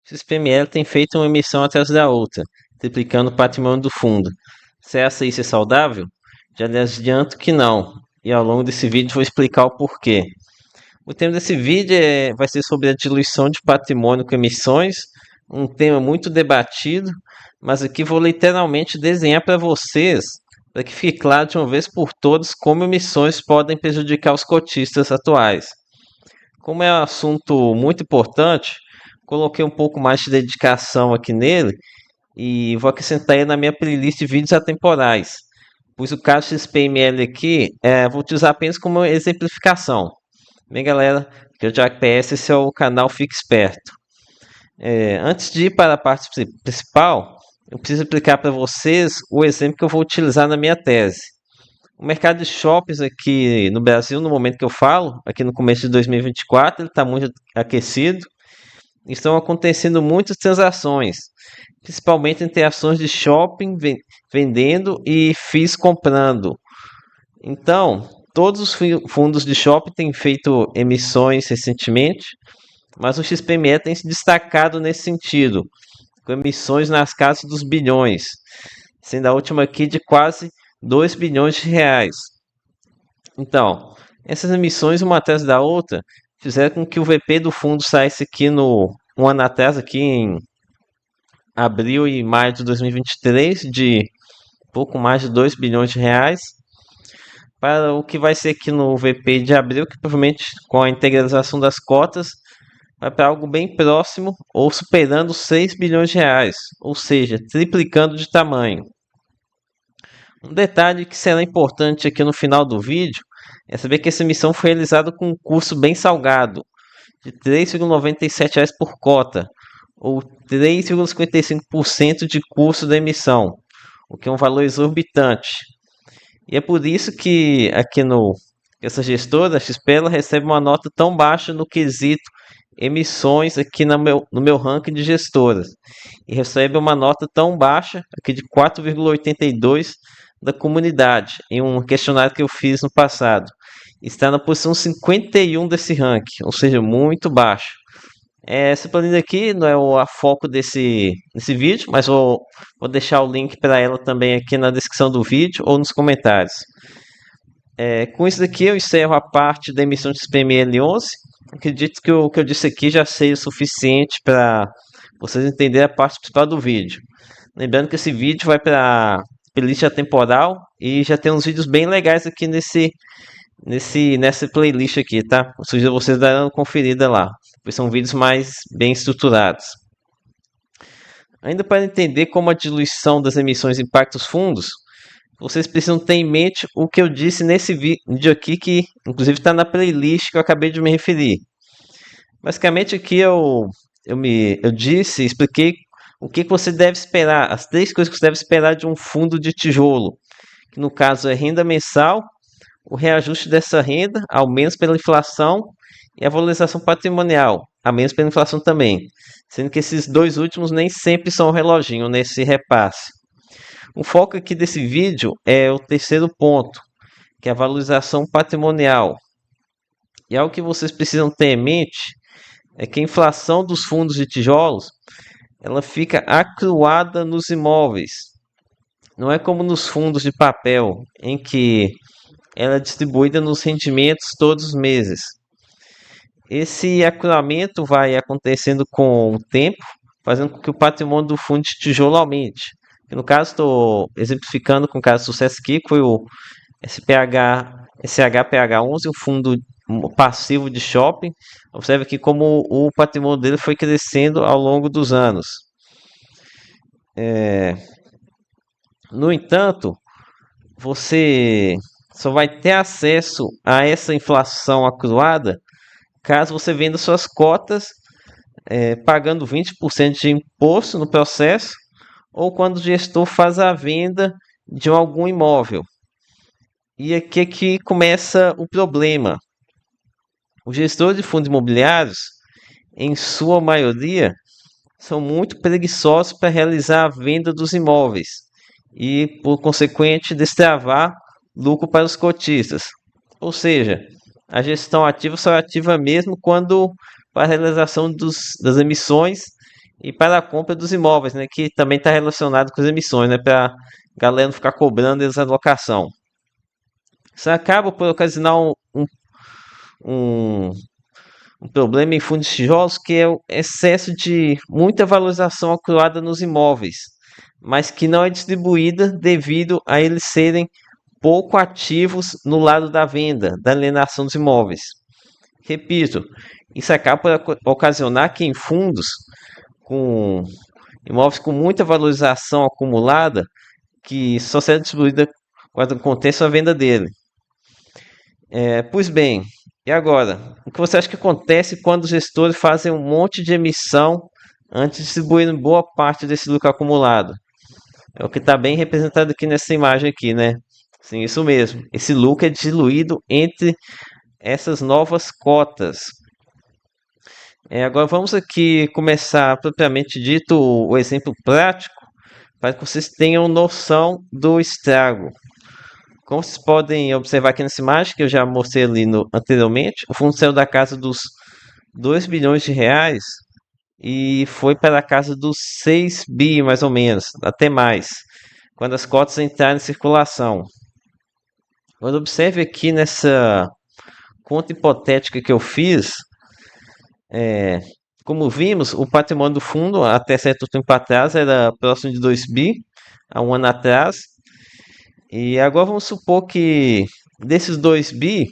O XPML tem feito uma emissão atrás da outra, triplicando o patrimônio do fundo. Você acha isso saudável? Já lhe adianto que não, e ao longo desse vídeo vou explicar o porquê. O tema desse vídeo vai ser sobre a diluição de patrimônio com emissões, um tema muito debatido, mas aqui vou literalmente desenhar para vocês, para que fique claro de uma vez por todas como emissões podem prejudicar os cotistas atuais. Como é um assunto muito importante, coloquei um pouco mais de dedicação aqui nele e vou acrescentar ele na minha playlist de vídeos atemporais. Pois o caso XPML aqui, vou utilizar apenas como exemplificação. Bem, galera, que eu já PS, esse é o canal Fique Esperto. Antes de ir para a parte principal, eu preciso explicar para vocês o exemplo que eu vou utilizar na minha tese. O mercado de shoppings aqui no Brasil, no momento que eu falo, aqui no começo de 2024, ele está muito aquecido. Estão acontecendo muitas transações, principalmente entre ações de shopping vendendo e FIIs comprando. Então, todos os fundos de shopping têm feito emissões recentemente, mas o XPME tem se destacado nesse sentido, com emissões nas casas dos bilhões, sendo a última aqui de quase 2 bilhões de reais. Então, essas emissões, uma atrás da outra, fizeram com que o VP do fundo saísse aqui um ano atrás, aqui em abril e maio de 2023, de pouco mais de 2 bilhões de reais, para o que vai ser aqui no VP de abril, que provavelmente com a integralização das cotas vai para algo bem próximo ou superando 6 bilhões de reais, ou seja, triplicando de tamanho. Um detalhe que será importante aqui no final do vídeo é saber que essa emissão foi realizada com um custo bem salgado, de R$ 3,97 por cota, ou 3,55% de custo da emissão, o que é um valor exorbitante. E é por isso que aqui essa gestora, a XP, ela recebe uma nota tão baixa no quesito emissões aqui no meu ranking de gestoras. E recebe uma nota tão baixa, aqui de 4,82 da comunidade, em um questionário que eu fiz no passado. Está na posição 51 desse ranking, ou seja, muito baixo. Essa planilha aqui não é a foco desse vídeo, mas vou deixar o link para ela também aqui na descrição do vídeo ou nos comentários. Com isso daqui eu encerro a parte da emissão de XPML11. Acredito que o que eu disse aqui já seja o suficiente para vocês entenderem a parte principal do vídeo. Lembrando que esse vídeo vai para a playlist atemporal e já tem uns vídeos bem legais aqui nessa playlist aqui, tá? Sugiro vocês darem uma conferida lá, pois são vídeos mais bem estruturados. Ainda para entender como a diluição das emissões impacta os fundos, vocês precisam ter em mente o que eu disse nesse vídeo aqui, que inclusive está na playlist que eu acabei de me referir. Basicamente aqui eu expliquei o que você deve esperar, as 3 coisas que você deve esperar de um fundo de tijolo, que no caso é renda mensal, o reajuste dessa renda, ao menos pela inflação, e a valorização patrimonial, a menos pela inflação também, sendo que esses 2 últimos nem sempre são o reloginho nesse repasse. O foco aqui desse vídeo é o terceiro ponto, que é a valorização patrimonial. E algo que vocês precisam ter em mente é que a inflação dos fundos de tijolos ela fica acruada nos imóveis. Não é como nos fundos de papel, em que ela é distribuída nos rendimentos todos os meses. Esse acruamento vai acontecendo com o tempo, fazendo com que o patrimônio do fundo de tijolo aumente. No caso, estou exemplificando com o caso do sucesso aqui, que foi o SHPH11, o fundo passivo de shopping. Observe aqui como o patrimônio dele foi crescendo ao longo dos anos. No entanto, você só vai ter acesso a essa inflação acruada caso você venda suas cotas pagando 20% de imposto no processo ou quando o gestor faz a venda de algum imóvel. E aqui é que começa o problema. Os gestores de fundos imobiliários, em sua maioria, são muito preguiçosos para realizar a venda dos imóveis e, por consequente, destravar lucro para os cotistas. Ou seja, a gestão ativa só é ativa mesmo quando para a realização das emissões e para a compra dos imóveis, né, que também está relacionado com as emissões, né, para a galera não ficar cobrando eles a locação. Isso acaba por ocasionar um, um problema em fundos de tijolos, que é o excesso de muita valorização acumulada nos imóveis, mas que não é distribuída devido a eles serem pouco ativos no lado da venda, da alienação dos imóveis. Repito, isso acaba por ocasionar que em fundos com imóveis com muita valorização acumulada, que só será distribuída quando aconteça a venda dele. Pois bem, e agora? O que você acha que acontece quando os gestores fazem um monte de emissão antes de distribuir boa parte desse lucro acumulado? É o que está bem representado aqui nessa imagem aqui, né? Sim, isso mesmo. Esse lucro é diluído entre essas novas cotas. Agora vamos aqui começar propriamente dito o exemplo prático para que vocês tenham noção do estrago. Como vocês podem observar aqui nessa imagem, que eu já mostrei ali anteriormente, o fundo saiu da casa dos 2 bilhões de reais e foi para a casa dos 6 bi, mais ou menos, até mais, quando as cotas entraram em circulação. Agora observe aqui nessa conta hipotética que eu fiz, como vimos, o patrimônio do fundo até certo tempo atrás era próximo de 2 bi, há um ano atrás. E agora vamos supor que desses 2 bi,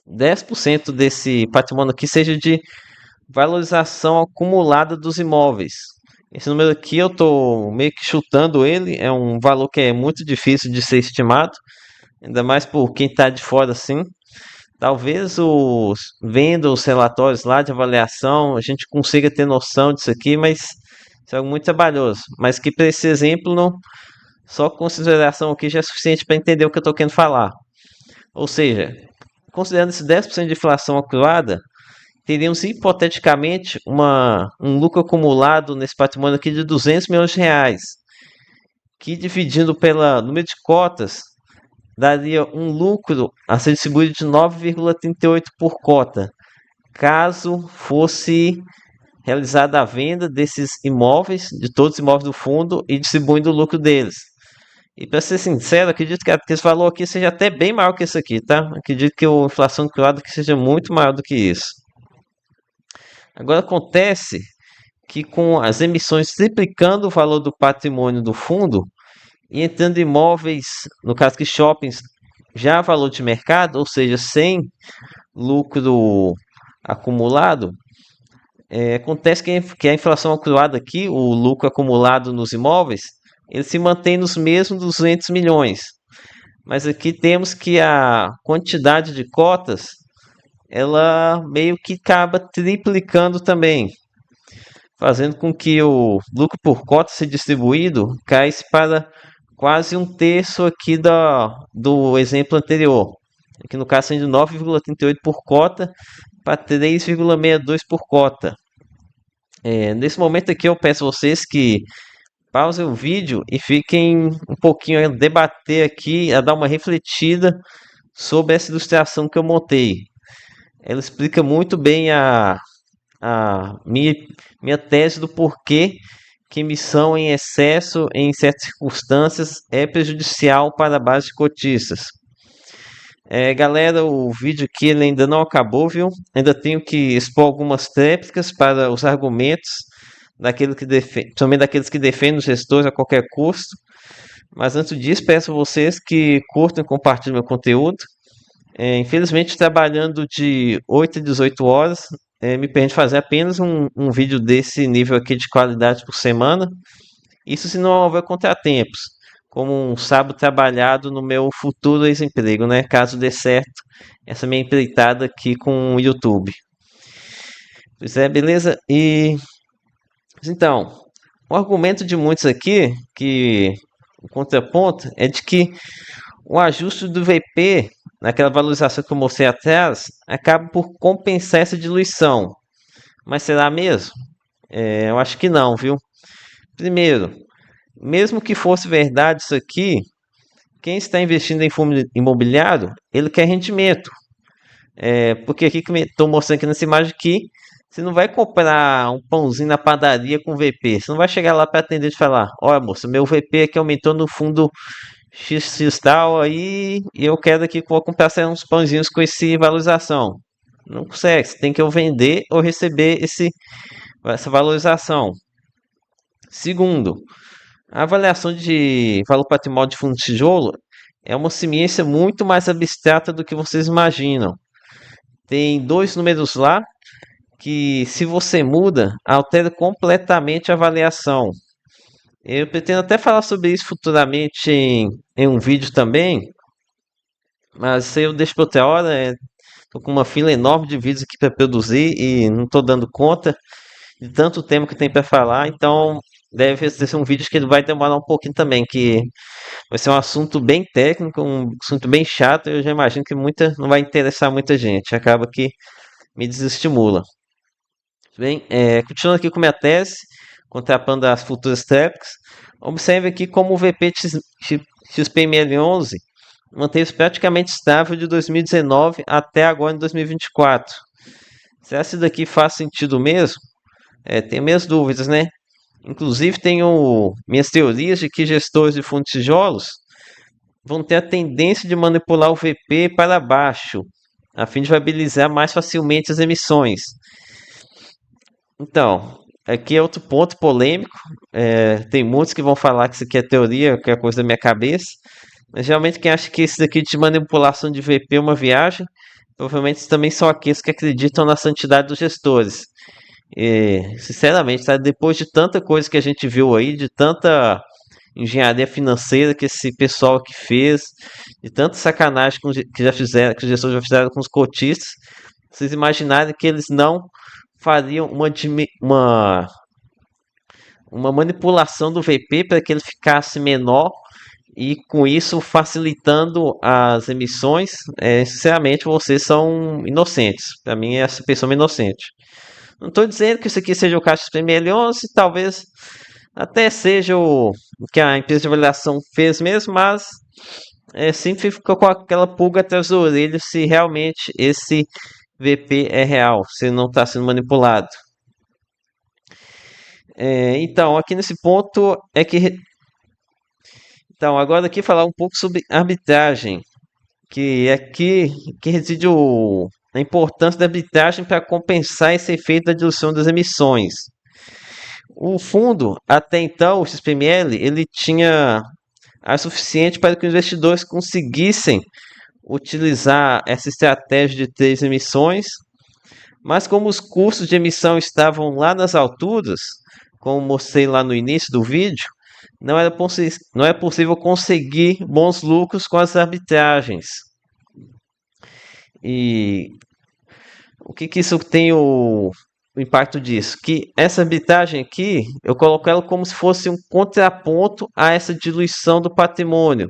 10% desse patrimônio aqui seja de valorização acumulada dos imóveis. Esse número aqui eu estou meio que chutando ele, é um valor que é muito difícil de ser estimado, ainda mais por quem está de fora assim. Talvez vendo os relatórios lá de avaliação, a gente consiga ter noção disso aqui, mas isso é algo muito trabalhoso. Mas que para esse exemplo, não, só consideração aqui já é suficiente para entender o que eu estou querendo falar. Ou seja, considerando esse 10% de inflação acumulada, teríamos hipoteticamente um lucro acumulado nesse patrimônio aqui de 200 milhões de reais, que dividindo pelo número de cotas, daria um lucro a ser distribuído de 9,38 por cota, caso fosse realizada a venda desses imóveis, de todos os imóveis do fundo, e distribuindo o lucro deles. E para ser sincero, acredito que esse valor aqui seja até bem maior que esse aqui, tá? Acredito que a inflação acumulada aqui seja muito maior do que isso. Agora acontece que com as emissões triplicando o valor do patrimônio do fundo e entrando imóveis, no caso que shoppings, já valor de mercado, ou seja, sem lucro acumulado, acontece que a inflação acumulada aqui, o lucro acumulado nos imóveis, ele se mantém nos mesmos 200 milhões. Mas aqui temos que a quantidade de cotas, ela meio que acaba triplicando também, fazendo com que o lucro por cota ser distribuído caísse para quase um terço aqui do exemplo anterior. Aqui no caso sendo 9,38 por cota para 3,62 por cota. Nesse momento aqui eu peço a vocês que pausem o vídeo e fiquem um pouquinho a debater aqui, a dar uma refletida sobre essa ilustração que eu montei. Ela explica muito bem a minha tese do porquê que emissão em excesso em certas circunstâncias é prejudicial para a base de cotistas. Galera, o vídeo aqui ele ainda não acabou, viu? Ainda tenho que expor algumas réplicas para os argumentos principalmente daqueles que defendem os gestores a qualquer custo. Mas antes disso, peço a vocês que curtam e compartilhem meu conteúdo. Infelizmente, trabalhando de 8 a 18 horas, me permite fazer apenas um vídeo desse nível aqui de qualidade por semana. Isso se não houver contratempos, como um sábado trabalhado no meu futuro ex-emprego, né? Caso dê certo essa minha empreitada aqui com o YouTube. Pois é, beleza? Então, o argumento de muitos aqui, que o contraponto, é de que o ajuste do VP, naquela valorização que eu mostrei atrás, acaba por compensar essa diluição. Mas será mesmo? Eu acho que não, viu? Primeiro, mesmo que fosse verdade isso aqui, quem está investindo em fundo imobiliário, ele quer rendimento. Porque aqui que estou mostrando aqui nessa imagem aqui, Você não vai comprar um pãozinho na padaria com VP. Você não vai chegar lá para atender e falar: olha, moça, meu VP aqui aumentou no fundo XX tal aí e eu quero aqui que eu vou comprar uns pãozinhos com esse valorização. Não consegue. Você tem que ou vender ou receber essa valorização. Segundo, a avaliação de valor patrimonial de fundo de tijolo é uma ciência muito mais abstrata do que vocês imaginam. Tem dois números lá que, se você muda, altera completamente a avaliação. Eu pretendo até falar sobre isso futuramente em um vídeo também, mas isso aí eu deixo para outra hora. Tô com uma fila enorme de vídeos aqui para produzir e não estou dando conta de tanto tempo que tem para falar, então deve ser um vídeo que ele vai demorar um pouquinho também, que vai ser um assunto bem técnico, um assunto bem chato. Eu já imagino que não vai interessar muita gente, acaba que me desestimula. Bem, continuando aqui com minha tese, contrapando as futuras técnicas, observe aqui como o VP XPML11 manteve-se praticamente estável de 2019 até agora em 2024. Será que isso daqui faz sentido mesmo? Tenho minhas dúvidas, né? Inclusive, tenho minhas teorias de que gestores de fundos de tijolos vão ter a tendência de manipular o VP para baixo, a fim de viabilizar mais facilmente as emissões. Então, aqui é outro ponto polêmico. Tem muitos que vão falar que isso aqui é teoria, que é coisa da minha cabeça. Mas geralmente quem acha que isso daqui de manipulação de VP é uma viagem, provavelmente também são aqueles que acreditam na santidade dos gestores. E, sinceramente, tá, depois de tanta coisa que a gente viu aí, de tanta engenharia financeira que esse pessoal aqui fez, de tanta sacanagem que já fizeram, que os gestores já fizeram com os cotistas, vocês imaginarem que eles não fariam uma manipulação do VP para que ele ficasse menor e com isso facilitando as emissões. Sinceramente, vocês são inocentes. Para mim, essa pessoa é inocente. Não estou dizendo que isso aqui seja o caso do PML11, talvez até seja o que a empresa de avaliação fez mesmo, mas sempre fica com aquela pulga atrás da orelha se realmente esse VP é real, se não está sendo manipulado. Então, aqui nesse ponto é que. Então, agora aqui falar um pouco sobre arbitragem, que é aqui que reside a importância da arbitragem para compensar esse efeito da diluição das emissões. O fundo, até então, o XPML, ele tinha a suficiente para que os investidores conseguissem utilizar essa estratégia de 3 emissões, mas como os custos de emissão estavam lá nas alturas, como mostrei lá no início do vídeo, não é possível conseguir bons lucros com as arbitragens. E o que isso tem o impacto disso? Que essa arbitragem aqui, eu coloco ela como se fosse um contraponto a essa diluição do patrimônio.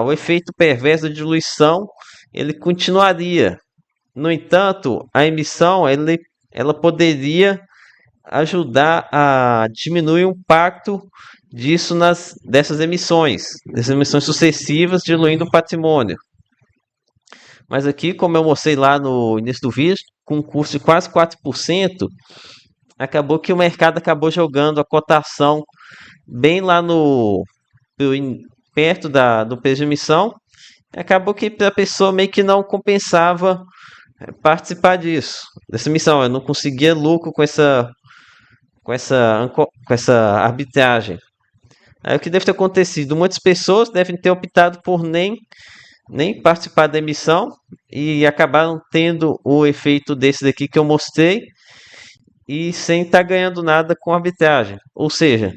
O efeito perverso da diluição, ele continuaria. No entanto, a emissão, ela poderia ajudar a diminuir o impacto dessas emissões sucessivas, diluindo o patrimônio. Mas aqui, como eu mostrei lá no início do vídeo, com um custo de quase 4%, acabou que o mercado acabou jogando a cotação bem lá perto do preço de emissão. Acabou que para a pessoa meio que não compensava participar dessa emissão. Eu não conseguia lucro com essa arbitragem. Aí o que deve ter acontecido? Muitas pessoas devem ter optado por nem participar da emissão e acabaram tendo o efeito desse daqui que eu mostrei e sem estar ganhando nada com a arbitragem. Ou seja,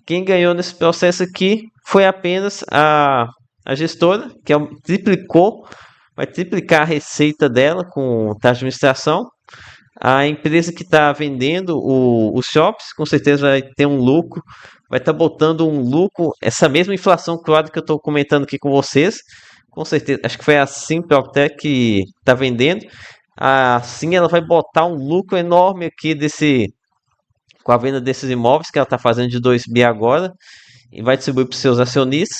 quem ganhou nesse processo aqui foi apenas a gestora, que vai triplicar a receita dela com taxa de administração. A empresa que está vendendo os shops, com certeza vai ter um lucro, vai estar botando um lucro, essa mesma inflação cruada que eu estou comentando aqui com vocês, com certeza, acho que foi a Simplotech que está vendendo. Assim ela vai botar um lucro enorme aqui com a venda desses imóveis que ela está fazendo de 2 bi agora e vai distribuir para os seus acionistas.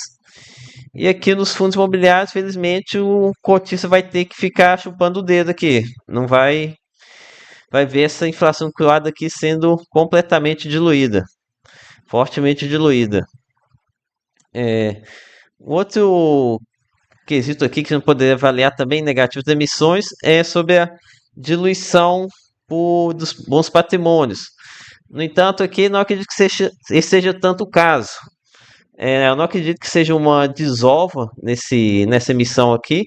E aqui nos fundos imobiliários, felizmente, o cotista vai ter que ficar chupando o dedo aqui. vai ver essa inflação cruada aqui sendo completamente diluída, fortemente diluída. Outro quesito aqui que a gente poderia avaliar também negativos de emissões é sobre a diluição dos bons patrimônios. No entanto, aqui não acredito que seja tanto o caso. Eu não acredito que seja uma desova nessa emissão aqui,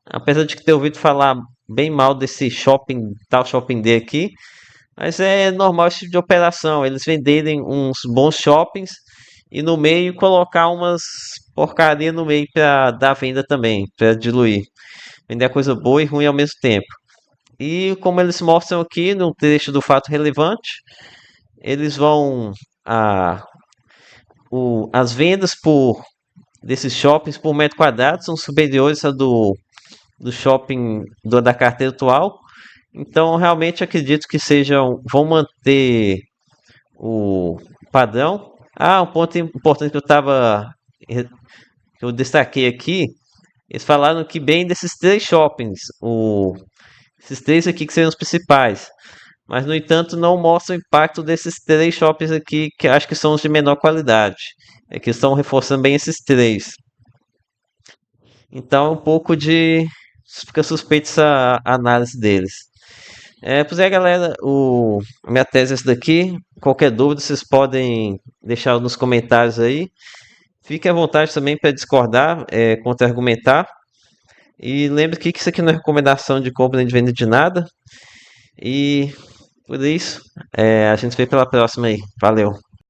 apesar de ter ouvido falar bem mal desse shopping, tal shopping D aqui, mas é normal esse tipo de operação, eles venderem uns bons shoppings e no meio colocar umas porcaria no meio para dar venda também, para diluir, vender a coisa boa e ruim ao mesmo tempo. E como eles mostram aqui no trecho do fato relevante, eles vão a as vendas desses shoppings por metro quadrado são superiores a do shopping da carteira atual. Então, realmente acredito que vão manter o padrão. Um ponto importante que eu destaquei aqui, eles falaram que bem desses três shoppings, esses três aqui que seriam os principais. Mas, no entanto, não mostra o impacto desses três shoppings aqui, que acho que são os de menor qualidade. É que estão reforçando bem esses três. Então, um pouco de. Fica suspeito essa análise deles. Pois é, galera, a minha tese é essa daqui. Qualquer dúvida, vocês podem deixar nos comentários aí. Fique à vontade também para discordar, contra-argumentar. E lembre que isso aqui não é recomendação de compra nem de venda de nada. E por isso, a gente se vê pela próxima aí. Valeu.